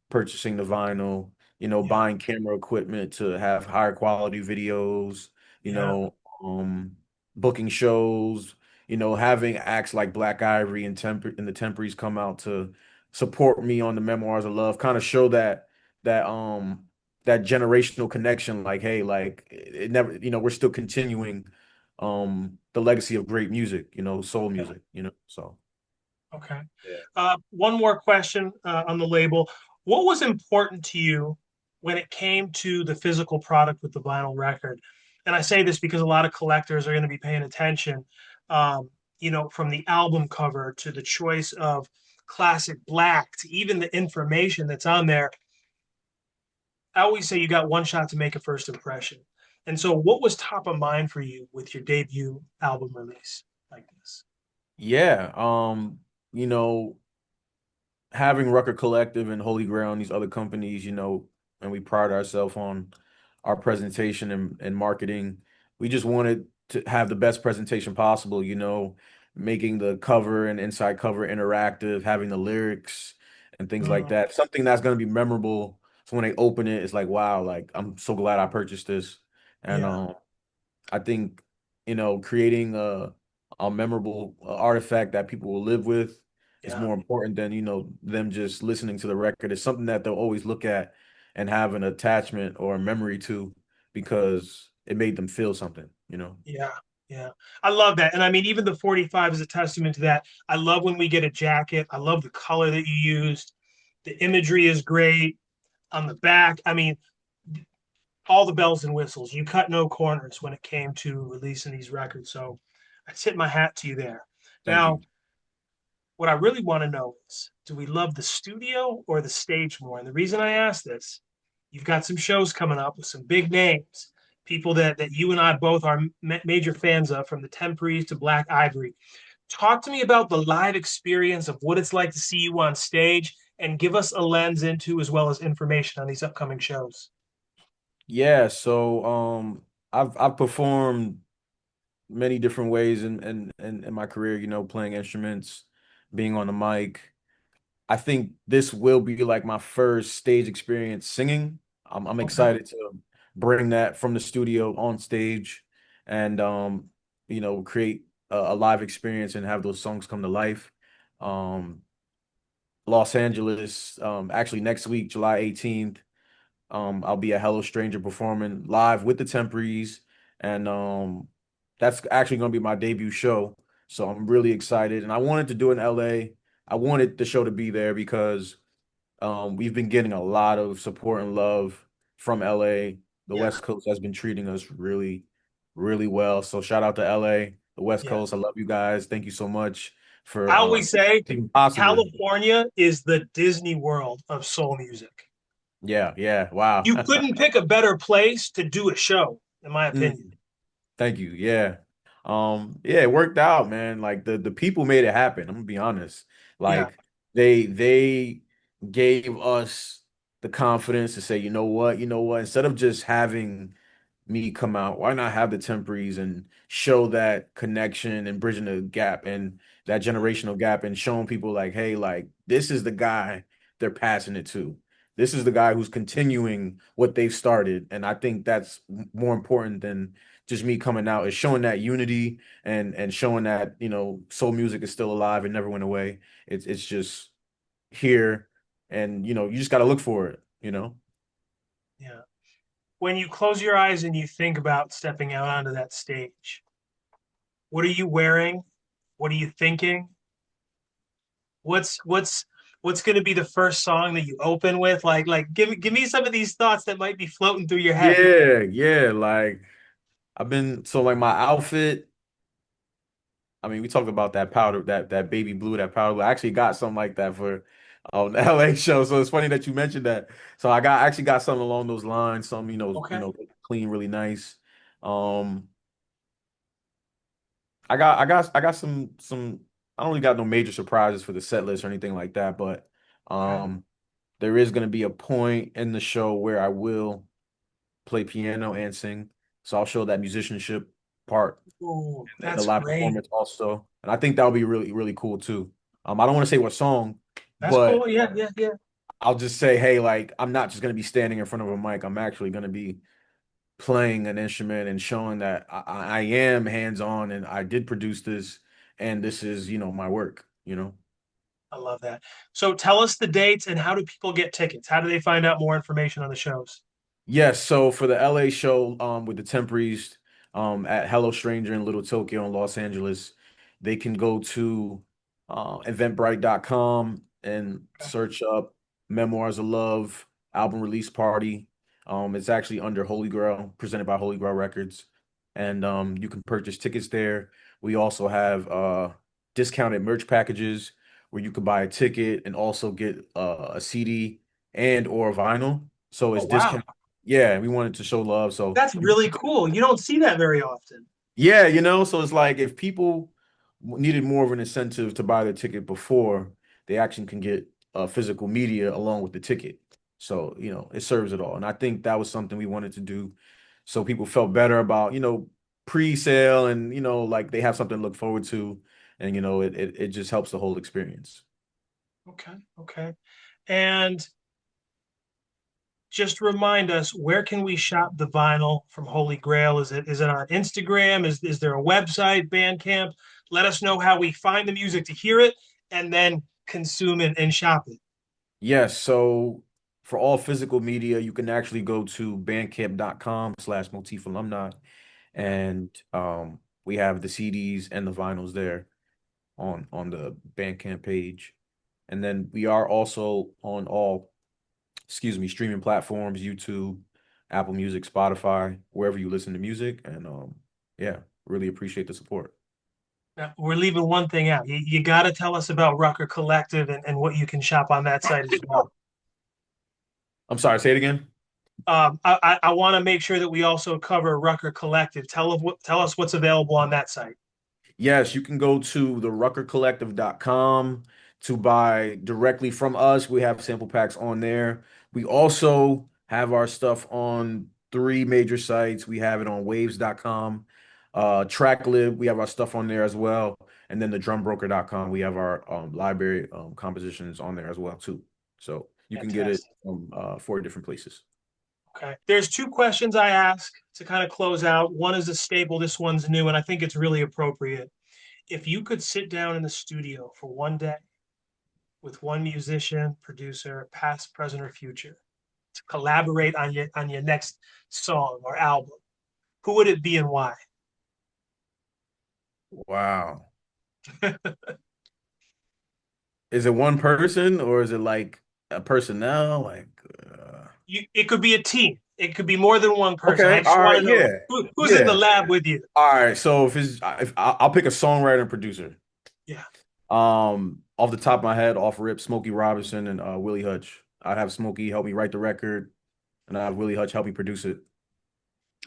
purchasing the vinyl, yeah, buying camera equipment to have higher quality videos, you yeah, know, um, booking shows, having acts like Black Ivory and the Temperies come out to support me on the Memoirs of Love, kind of show that that generational connection, like, hey, like it never, we're still continuing the legacy of great music, soul yeah. music, so Okay. yeah. One more question on the label. What was important to you when it came to the physical product with the vinyl record? And I say this because a lot of collectors are going to be paying attention, from the album cover to the choice of classic black to even the information that's on there. I always say you got one shot to make a first impression. And so, what was top of mind for you with your debut album release like this? Yeah, you know, having Rucker Collective and Holy Grail and these other companies, and we pride ourselves on our presentation and marketing. We just wanted to have the best presentation possible, making the cover and inside cover interactive, having the lyrics and things like Mm, that. Something that's going to be memorable. So when they open it, it's like, wow, like I'm so glad I purchased this. And yeah, I think, creating a memorable artifact that people will live with is yeah. more important than, them just listening to the record. It's something that they'll always look at and have an attachment or a memory to because it made them feel something. Yeah, yeah. I love that. And I mean, even the 45 is a testament to that. I love when we get a jacket. I love the color that you used. The imagery is great on the back. I mean, all the bells and whistles. You cut no corners when it came to releasing these records. So I tip my hat to you there. Thank Now, you. what I really want to know is, do we love the studio or the stage more? And the reason I ask this, you've got some shows coming up with some big names, people that you and I both are major fans of, from the Temperies to Black Ivory. Talk to me about the live experience of what it's like to see you on stage and give us a lens into as well as information on these upcoming shows. Yeah, so I've performed many different ways in my career, playing instruments, being on the mic. I think this will be like my first stage experience singing. I'm Okay. excited to bring that from the studio on stage and create a live experience and have those songs come to life. Um, Los Angeles, actually next week, July 18th, I'll be at Hello Stranger performing live with the Temperies, and that's actually going to be my debut show. So I'm really excited, and I wanted to do it in LA. I wanted the show to be there because we've been getting a lot of support and love from LA. The Yeah. West Coast has been treating us really, really well. So shout out to LA, the West Yeah. Coast. I love you guys. Thank you so much I for always say being possible. California is the Disney World of soul music. Yeah, yeah. Wow. You couldn't pick a better place to do a show, in my opinion. Mm. Thank you. Yeah. Yeah, it worked out, man. Like the people made it happen. I'm gonna be honest. Yeah. Like they gave us the confidence to say, you know what, instead of just having me come out, why not have the Temperies and show that connection and bridging the gap and that generational gap and showing people like, hey, like this is the guy they're passing it to. This is the guy who's continuing what they've started. And I think that's more important than just me coming out. It's showing that unity and showing that, soul music is still alive and never went away. It's just here, and you just got to look for it. Yeah. When you close your eyes and you think about stepping out onto that stage, what are you wearing? What are you thinking? What's going to be the first song that you open with? Like give me some of these thoughts that might be floating through your head. Yeah, yeah. Like like my outfit. I mean, we talked about that powder, that baby blue, that powder blue. I actually got something like that for the LA show. So it's funny that you mentioned that. So I actually got something along those lines, some, Okay. clean, really nice. Um, I got some I don't really got no major surprises for the set list or anything like that, but Okay. um there is gonna be a point in the show where I will play piano and sing. So I'll show that musicianship part Ooh, in the that's live great. performance also. And I think that'll be really, really cool too. I don't want to say what song, That's but cool. Yeah, yeah, yeah. I'll just say, hey, like I'm not just gonna be standing in front of a mic. I'm actually gonna be playing an instrument and showing that I am hands-on and I did produce this and this is, my work. I love that. So tell us the dates and how do people get tickets? How do they find out more information on the shows? Yes, so for the LA show with the Temperies at Hello Stranger in Little Tokyo in Los Angeles, they can go to eventbrite.com and Okay. search up Memoirs of Love album release party. It's actually under Holy Grail, presented by Holy Grail Records. And you can purchase tickets there. We also have discounted merch packages where you could buy a ticket and also get a CD and or vinyl. So Oh, it's wow. discount. Yeah, we wanted to show love. So That's really cool. You don't see that very often. yeah, so it's like if people needed more of an incentive to buy the ticket before, they actually can get physical media along with the ticket. So, it serves it all. And I think that was something we wanted to do so people felt better about, pre-sale and, like they have something to look forward to. And, it just helps the whole experience. Okay, okay. And just remind us, where can we shop the vinyl from Holy Grail? Is it on Instagram? Is there a website, Bandcamp? Let us know how we find the music to hear it and then consume it and shop it. Yes, so for all physical media, you can actually go to bandcamp.com/Motif Alumni. Okay. And we have the CDs and the vinyls there on the Bandcamp page. And then we are also on all, excuse me, streaming platforms, YouTube, Apple Music, Spotify, wherever you listen to music. And yeah, really appreciate the support. Now, we're leaving one thing out. You got to tell us about Rucker Collective and what you can shop on that site as well. I'm sorry, say it again. I want to make sure that we also cover Rucker Collective. Tell us what's available on that site. Yes, you can go to the ruckercollective.com to buy directly from us. We have sample packs on there. We also have our stuff on three major sites. We have it on waves.com, Tracklib, we have our stuff on there as well. And then the drumbroker.com, we have our library compositions on there as well too. So you can get it Fantastic. from four different places. Okay. There's two questions I ask to kind of close out. One is a staple, this one's new, and I think it's really appropriate. If you could sit down in the studio for one day with one musician, producer, past, present, or future, to collaborate on your next song or album, who would it be and why? Wow. Is it one person or is it like a personnel? It could be a team. It could be more than one person. I Okay, just all want right, to know yeah, who's in the yeah. lab with you. All right, so if I'll pick a songwriter and producer. Yeah. Off the top of my head, off rip, Smokey Robinson and Willie Hutch. I'd have Smokey help me write the record, and I'd have Willie Hutch help me produce it.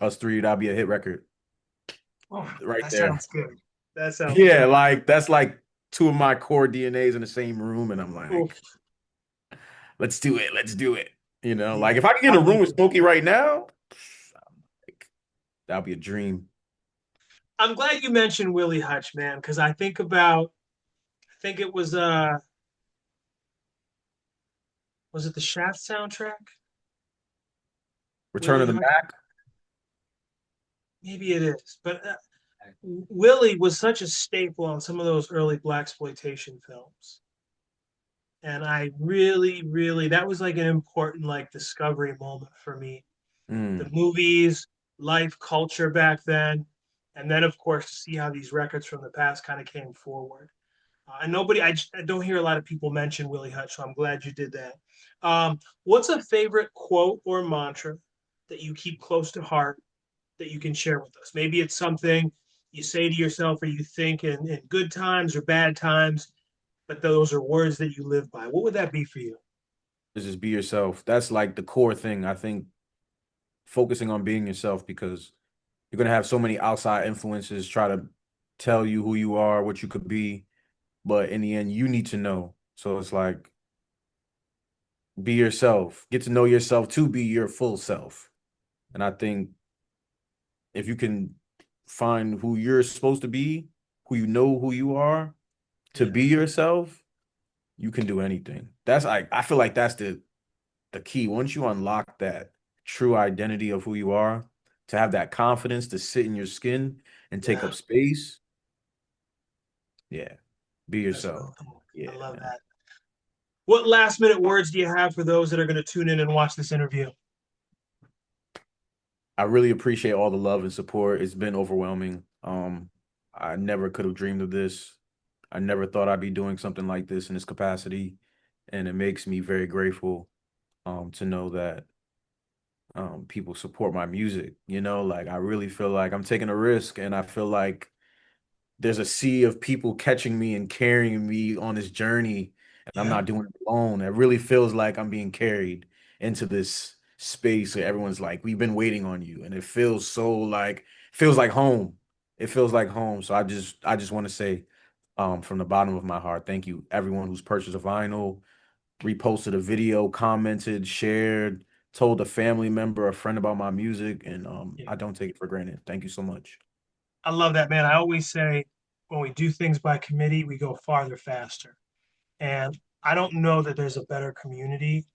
Us three, that'd be a hit record Oh, right that there. sounds good. That sounds Yeah, good. like that's like two of my core DNAs in the same room, and I'm like, Oof. let's do it, let's do it. Like Yeah, if I could get in a I'm room with with you. Smokey right now, like, that'd be a dream. I'm glad you mentioned Willie Hutch, man, because I think it was it the Shaft soundtrack? Return Willie of the Hutch? Mac. maybe it is, but Willie was such a staple on some of those early blaxploitation films, and I really, really that was like an important like discovery moment for me. The Mm. movies, life, culture back then, and then of course to see how these records from the past kind of came forward. And nobody, I don't hear a lot of people mention Willie Hutch, so I'm glad you did that. What's a favorite quote or mantra that you keep close to heart that you can share with us? Maybe it's something you say to yourself or you think in good times or bad times, but those are words that you live by. What would that be for you? Just be yourself. That's like the core thing. I think focusing on being yourself because you're gonna have so many outside influences try to tell you who you are, what you could be, but in the end, you need to know. So it's like be yourself, get to know yourself to be your full self. And I think if you can find who you're supposed to be, who you know who you are, to Yeah, be yourself, you can do anything. That's like I feel like that's the key. Once you unlock that true identity of who you are, to have that confidence to sit in your skin and take yeah, up space, yeah, be that's really yourself. cool. I Yeah, love man. that. What last minute words do you have for those that are going to tune in and watch this interview? I really appreciate all the love and support. It's been overwhelming. I never could have dreamed of this. I never thought I'd be doing something like this in this capacity, and it makes me very grateful to know that people support my music. You know, like I really feel like I'm taking a risk, and I feel like there's a sea of people catching me and carrying me on this journey, and I'm Yeah, not doing it alone. It really feels like I'm being carried into this space where everyone's like, "We've been waiting on you," and it feels so like feels like home. It feels like home. So I just want to say, from the bottom of my heart, thank you everyone who's purchased a vinyl, reposted a video, commented, shared, told a family member, a friend about my music, and yeah. I don't take it for granted. Thank you so much. I love that, man. I always say when we do things by committee, we go farther faster. And I don't know that there's a better community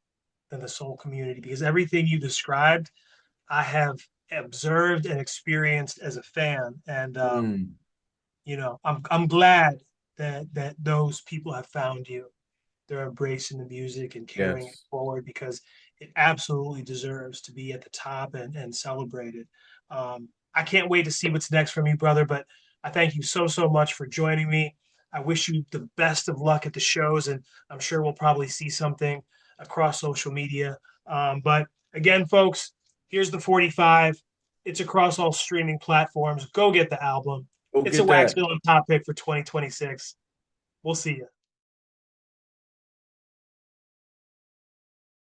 than the soul community because everything you described, I have observed and experienced as a fan. And Mm, I'm glad that those people have found you. They're embracing the music and carrying it yes. forward because it absolutely deserves to be at the top and celebrated. I can't wait to see what's next from you, brother. But I thank you so much for joining me. I wish you the best of luck at the shows, and I'm sure we'll probably see something across social media. But again, folks, here's the 45. It's across all streaming platforms. Go get the album. Go It's a get that. Waxvillain top pick for 2026. We'll see you.